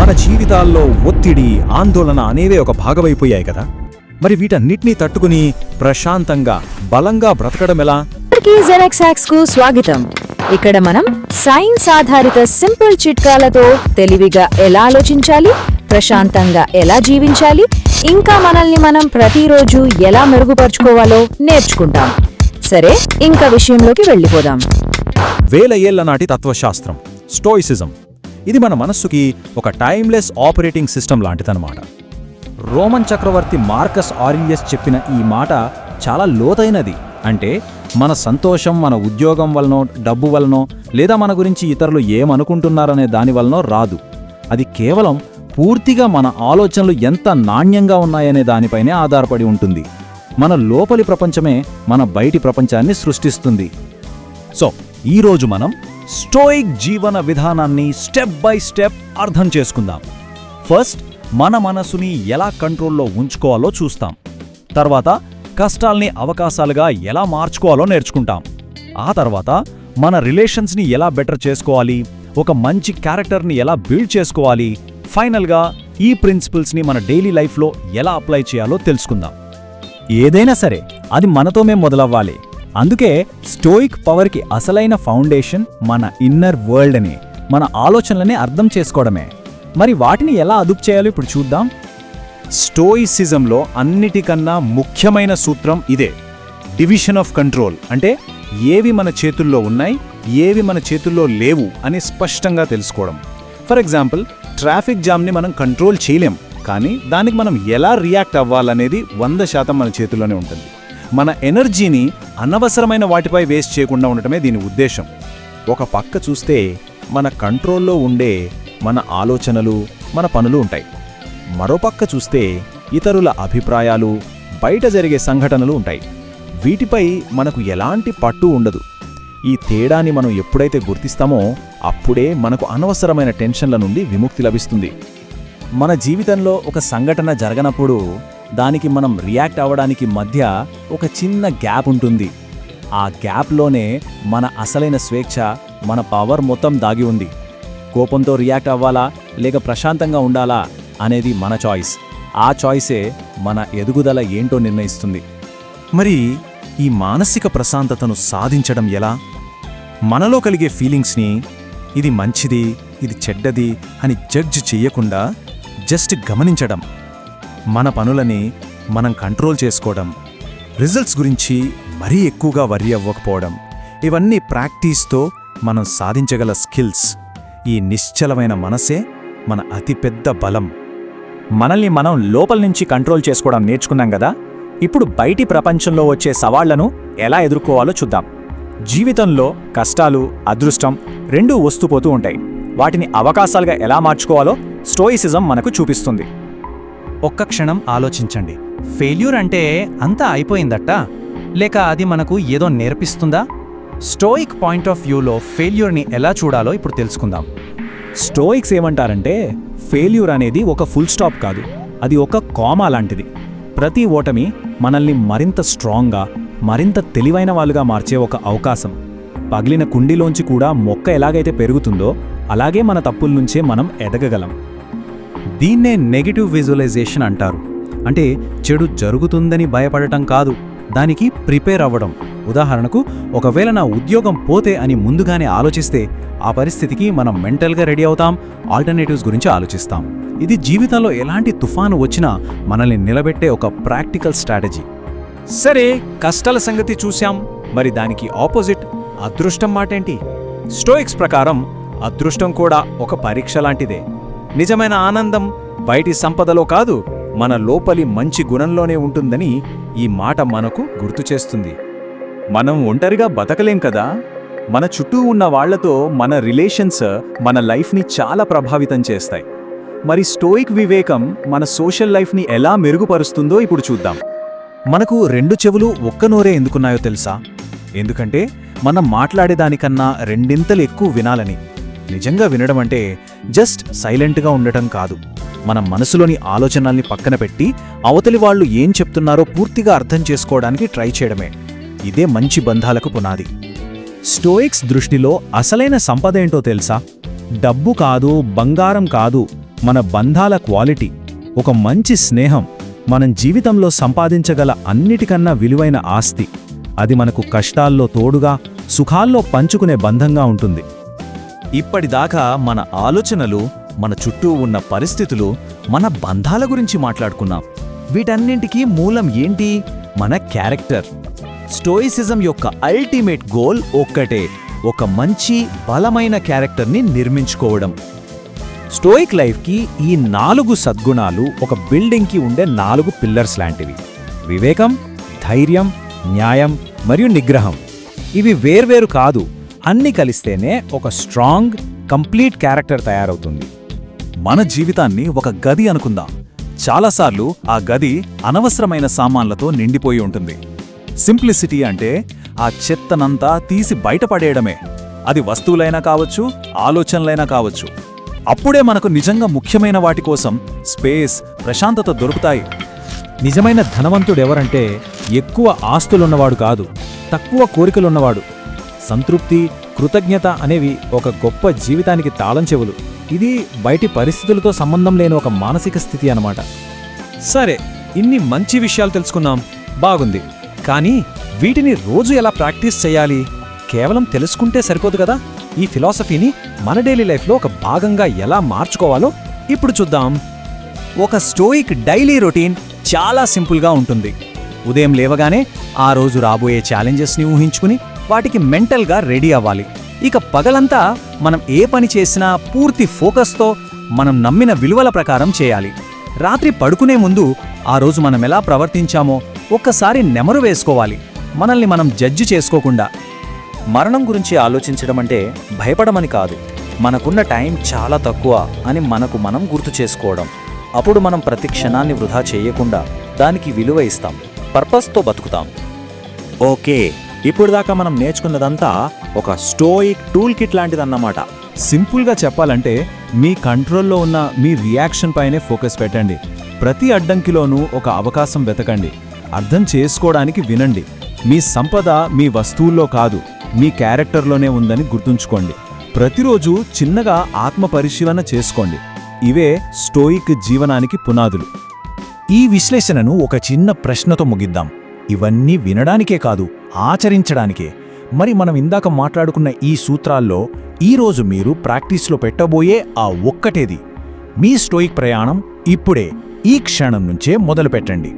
మన జీవితాల్లో ఒత్తిడి, ఆందోళన అనేవే ఒక భాగమైపోయాయి కదా. మరి వీటన్నిటినీ తట్టుకుని ప్రశాంతంగా, బలంగా బ్రతకడం ఎలా? జెనెక్స్ హ్యాక్స్ కు స్వాగతం. ఇక్కడ మనం సైన్స్ ఆధారిత సింపుల్ చిట్కాలతో తెలివిగా ఎలా ఆలోచించాలి, ప్రశాంతంగా ఎలా జీవించాలి, ఇంకా మనల్ని మనం ప్రతిరోజు ఎలా మెరుగుపరుచుకోవాలో నేర్చుకుంటాం. సరే, ఇంకా విషయంలోకి వెళ్ళిపోదాం. వేల ఏళ్ల నాటి తత్వశాస్త్రం స్టోయిసిజం. ఇది మన మనస్సుకి ఒక టైమ్లెస్ ఆపరేటింగ్ సిస్టమ్ లాంటిదన్నమాట. రోమన్ చక్రవర్తి మార్కస్ ఆరియస్ చెప్పిన ఈ మాట చాలా లోతైనది. అంటే మన సంతోషం మన ఉద్యోగం వలనో, డబ్బు వలనో, లేదా మన గురించి ఇతరులు ఏమనుకుంటున్నారనే దాని వలనో రాదు. అది కేవలం పూర్తిగా మన ఆలోచనలు ఎంత నాణ్యంగా ఉన్నాయనే దానిపైనే ఆధారపడి ఉంటుంది. మన లోపలి ప్రపంచమే మన బయటి ప్రపంచాన్ని సృష్టిస్తుంది. సో ఈరోజు మనం స్టోయిక్ జీవన విధానాన్ని స్టెప్ బై స్టెప్ అర్థం చేసుకుందాం. ఫస్ట్ మన మనసుని ఎలా కంట్రోల్లో ఉంచుకోవాలో చూస్తాం. తర్వాత కష్టాల్ని అవకాశాలుగా ఎలా మార్చుకోవాలో నేర్చుకుంటాం. ఆ తర్వాత మన రిలేషన్స్ని ఎలా బెటర్ చేసుకోవాలి, ఒక మంచి క్యారెక్టర్ని ఎలా బిల్డ్ చేసుకోవాలి, ఫైనల్గా ఈ ప్రిన్సిపల్స్ని మన డైలీ లైఫ్లో ఎలా అప్లై చేయాలో తెలుసుకుందాం. ఏదైనా సరే అది మనతోమే మొదలవ్వాలి. అందుకే స్టోయిక్ పవర్కి అసలైన ఫౌండేషన్ మన ఇన్నర్ వరల్డ్ అని, మన ఆలోచనలని అర్థం చేసుకోవడమే. మరి వాటిని ఎలా అదుపు చేయాలో ఇప్పుడు చూద్దాం. స్టోయిసిజంలో అన్నిటికన్నా ముఖ్యమైన సూత్రం ఇదే, డివిజన్ ఆఫ్ కంట్రోల్. అంటే ఏవి మన చేతుల్లో ఉన్నాయి, ఏవి మన చేతుల్లో లేవు అని స్పష్టంగా తెలుసుకోవడం. ఫర్ ఎగ్జాంపుల్, ట్రాఫిక్ జామ్ని మనం కంట్రోల్ చేయలేం, కానీ దానికి మనం ఎలా రియాక్ట్ అవ్వాలనేది 100% మన చేతుల్లోనే ఉంటుంది. మన ఎనర్జీని అనవసరమైన వాటిపై వేస్ట్ చేయకుండా ఉండటమే దీని ఉద్దేశం. ఒక పక్క చూస్తే మన కంట్రోల్లో ఉండే మన ఆలోచనలు, మన పనులు ఉంటాయి. మరోపక్క చూస్తే ఇతరుల అభిప్రాయాలు, బయట జరిగే సంఘటనలు ఉంటాయి. వీటిపై మనకు ఎలాంటి పట్టు ఉండదు. ఈ తేడాని మనం ఎప్పుడైతే గుర్తిస్తామో అప్పుడే మనకు అనవసరమైన టెన్షన్ల నుండి విముక్తి లభిస్తుంది. మన జీవితంలో ఒక సంఘటన జరగనప్పుడు దానికి మనం రియాక్ట్ అవ్వడానికి మధ్య ఒక చిన్న గ్యాప్ ఉంటుంది. ఆ గ్యాప్లోనే మన అసలైన స్వేచ్ఛ, మన పవర్ మొత్తం దాగి ఉంది. కోపంతో రియాక్ట్ అవ్వాలా లేక ప్రశాంతంగా ఉండాలా అనేది మన చాయిస్. ఆ చాయిసే మన ఎదుగుదల ఏంటో నిర్ణయిస్తుంది. మరి ఈ మానసిక ప్రశాంతతను సాధించడం ఎలా? మనలో కలిగే ఫీలింగ్స్ని ఇది మంచిది, ఇది చెడ్డది అని జడ్జ్ చెయ్యకుండా జస్ట్ గమనించడం, మన పనులని మనం కంట్రోల్ చేసుకోవడం, రిజల్ట్స్ గురించి మరీ ఎక్కువగా వర్రీ అవ్వకపోవడం, ఇవన్నీ ప్రాక్టీస్తో మనం సాధించగల స్కిల్స్. ఈ నిశ్చలమైన మనసే మన అతిపెద్ద బలం. మనల్ని మనం లోపల నుంచి కంట్రోల్ చేసుకోవడం నేర్చుకున్నాం కదా. ఇప్పుడు బయటి ప్రపంచంలో వచ్చే సవాళ్లను ఎలా ఎదుర్కోవాలో చూద్దాం. జీవితంలో కష్టాలు, అదృష్టం రెండూ వస్తూపోతూ ఉంటాయి. వాటిని అవకాశాలుగా ఎలా మార్చుకోవాలో స్టోయిసిజం మనకు చూపిస్తుంది. ఒక్క క్షణం ఆలోచించండి. ఫెయిల్యూర్ అంటే అంతా అయిపోయిందట, లేక అది మనకు ఏదో నేర్పిస్తుందా? స్టోయిక్ పాయింట్ ఆఫ్ వ్యూలో ఫెయిల్యూర్ని ఎలా చూడాలో ఇప్పుడు తెలుసుకుందాం. స్టోయిక్స్ ఏమంటారంటే, ఫెయిల్యూర్ అనేది ఒక ఫుల్ స్టాప్ కాదు, అది ఒక కామా లాంటిది. ప్రతి ఓటమి మనల్ని మరింత స్ట్రాంగ్గా, మరింత తెలివైన వాళ్ళుగా మార్చే ఒక అవకాశం. పగిలిన కుండీలోంచి కూడా మొక్క ఎలాగైతే పెరుగుతుందో అలాగే మన తప్పుల నుంచే మనం ఎదగగలం. దీన్నే నెగటివ్ విజువలైజేషన్ అంటారు. అంటే చెడు జరుగుతుందని భయపడటం కాదు, దానికి ప్రిపేర్ అవ్వడం. ఉదాహరణకు, ఒకవేళ నా ఉద్యోగం పోతే అని ముందుగానే ఆలోచిస్తే ఆ పరిస్థితికి మనం మెంటల్గా రెడీ అవుతాం, ఆల్టర్నేటివ్స్ గురించి ఆలోచిస్తాం. ఇది జీవితంలో ఎలాంటి తుఫాను వచ్చినా మనల్ని నిలబెట్టే ఒక ప్రాక్టికల్ స్ట్రాటజీ. సరే, కష్టాల సంగతి చూశాం. మరి దానికి ఆపోజిట్ అదృష్టం మాటేంటి? స్టోయిక్స్ ప్రకారం అదృష్టం కూడా ఒక పరీక్ష లాంటిదే. నిజమైన ఆనందం బయటి సంపదలో కాదు, మన లోపలి మంచి గుణంలోనే ఉంటుందని ఈ మాట మనకు గుర్తు చేస్తుంది. మనం ఒంటరిగా బతకలేం కదా. మన చుట్టూ ఉన్న వాళ్లతో మన రిలేషన్స్ మన లైఫ్ని చాలా ప్రభావితం చేస్తాయి. మరి స్టోయిక్ వివేకం మన సోషల్ లైఫ్ని ఎలా మెరుగుపరుస్తుందో ఇప్పుడు చూద్దాం. మనకు 2 చెవులు ఒక్క నోరే ఎందుకున్నాయో తెలుసా? ఎందుకంటే మనం మాట్లాడేదానికన్నా 2 ఎక్కువ వినాలని. నిజంగా వినడం అంటే జస్ట్ సైలెంట్గా ఉండటం కాదు, మన మనసులోని ఆలోచనల్ని పక్కన పెట్టి అవతలి వాళ్ళు ఏం చెప్తున్నారో పూర్తిగా అర్థం చేసుకోవడానికి ట్రై చేయడమే. ఇదే మంచి బంధాలకు పునాది. స్టోయిక్స్ దృష్టిలో అసలైన సంపద ఏంటో తెలుసా? డబ్బు కాదు, బంగారం కాదు, మన బంధాల క్వాలిటీ, ఒక మంచి స్నేహం మనం జీవితంలో సంపాదించగల అన్నిటికన్నా విలువైన ఆస్తి. అది మనకు కష్టాల్లో తోడుగా, సుఖాల్లో పంచుకునే బంధంగా ఉంటుంది. ఇప్పటిదాకా మన ఆలోచనలు, మన చుట్టూ ఉన్న పరిస్థితులు, మన బంధాల గురించి మాట్లాడుకున్నాం. వీటన్నింటికీ మూలం ఏంటి? మన క్యారెక్టర్. స్టోయిసిజం యొక్క అల్టిమేట్ గోల్ ఒక్కటే, ఒక మంచి బలమైన క్యారెక్టర్ని నిర్మించుకోవడం. స్టోయిక్ లైఫ్కి ఈ 4 సద్గుణాలు ఒక బిల్డింగ్కి ఉండే 4 పిల్లర్స్ లాంటివి. వివేకం, ధైర్యం, న్యాయం మరియు నిగ్రహం. ఇవి వేర్వేరు కాదు, అన్నీ కలిస్తేనే ఒక స్ట్రాంగ్, కంప్లీట్ క్యారెక్టర్ తయారవుతుంది. మన జీవితాన్ని ఒక గది అనుకుందాం. చాలాసార్లు ఆ గది అనవసరమైన సామాన్లతో నిండిపోయి ఉంటుంది. సింప్లిసిటీ అంటే ఆ చెత్తనంతా తీసి బయటపడేయడమే. అది వస్తువులైనా కావచ్చు, ఆలోచనలైనా కావచ్చు. అప్పుడే మనకు నిజంగా ముఖ్యమైన వాటి కోసం స్పేస్, ప్రశాంతత దొరుకుతాయి. నిజమైన ధనవంతుడెవరంటే ఎక్కువ ఆస్తులున్నవాడు కాదు, తక్కువ కోరికలున్నవాడు. సంతృప్తి, కృతజ్ఞత అనేవి ఒక గొప్ప జీవితానికి తాళం చెవులు. ఇది బయటి పరిస్థితులతో సంబంధం లేని ఒక మానసిక స్థితి అన్నమాట. సరే, ఇన్ని మంచి విషయాలు తెలుసుకున్నాం, బాగుంది. కానీ వీటిని రోజు ఎలా ప్రాక్టీస్ చేయాలి? కేవలం తెలుసుకుంటే సరిపోదు కదా. ఈ ఫిలాసఫీని మన డైలీ లైఫ్లో ఒక భాగంగా ఎలా మార్చుకోవాలో ఇప్పుడు చూద్దాం. ఒక స్టోయిక్ డైలీ రొటీన్ చాలా సింపుల్గా ఉంటుంది. ఉదయం లేవగానే ఆ రోజు రాబోయే ఛాలెంజెస్ని ఊహించుకుని వాటికి మెంటల్గా రెడీ అవ్వాలి. ఇక పగలంతా మనం ఏ పని చేసినా పూర్తి ఫోకస్తో, మనం నమ్మిన విలువల ప్రకారం చేయాలి. రాత్రి పడుకునే ముందు ఆ రోజు మనం ఎలా ప్రవర్తించామో ఒక్కసారి నెమరు వేసుకోవాలి, మనల్ని మనం జడ్జి చేసుకోకుండా. మరణం గురించి ఆలోచించడం అంటే భయపడమని కాదు, మనకున్న టైం చాలా తక్కువ అని మనకు మనం గుర్తు చేసుకోవడం. అప్పుడు మనం ప్రతి క్షణాన్ని వృధా చేయకుండా దానికి విలువ ఇస్తాం, పర్పస్తో బతుకుతాం. ఓకే, ఇప్పుడు దాకా మనం నేర్చుకున్నదంతా ఒక స్టోయిక్ టూల్ కిట్ లాంటిదన్నమాట. సింపుల్గా చెప్పాలంటే మీ కంట్రోల్లో ఉన్న మీ రియాక్షన్ పైనే ఫోకస్ పెట్టండి. ప్రతి అడ్డంకిలోనూ ఒక అవకాశం వెతకండి. అర్థం చేసుకోవడానికి వినండి. మీ సంపద మీ వస్తువుల్లో కాదు, మీ క్యారెక్టర్లోనే ఉందని గుర్తుంచుకోండి. ప్రతిరోజు చిన్నగా ఆత్మపరిశీలన చేసుకోండి. ఇవే స్టోయిక్ జీవనానికి పునాదులు. ఈ విశ్లేషణను ఒక చిన్న ప్రశ్నతో ముగిద్దాం. ఇవన్నీ వినడానికే కాదు, ఆచరించడానికే. మరి మనం ఇందాక మాట్లాడుకున్న ఈ సూత్రాల్లో ఈరోజు మీరు ప్రాక్టీస్లో పెట్టబోయే ఆ ఒక్కటేది. మీ స్టోయిక్ ప్రయాణం ఇప్పుడే, ఈ క్షణం నుంచే మొదలుపెట్టండి.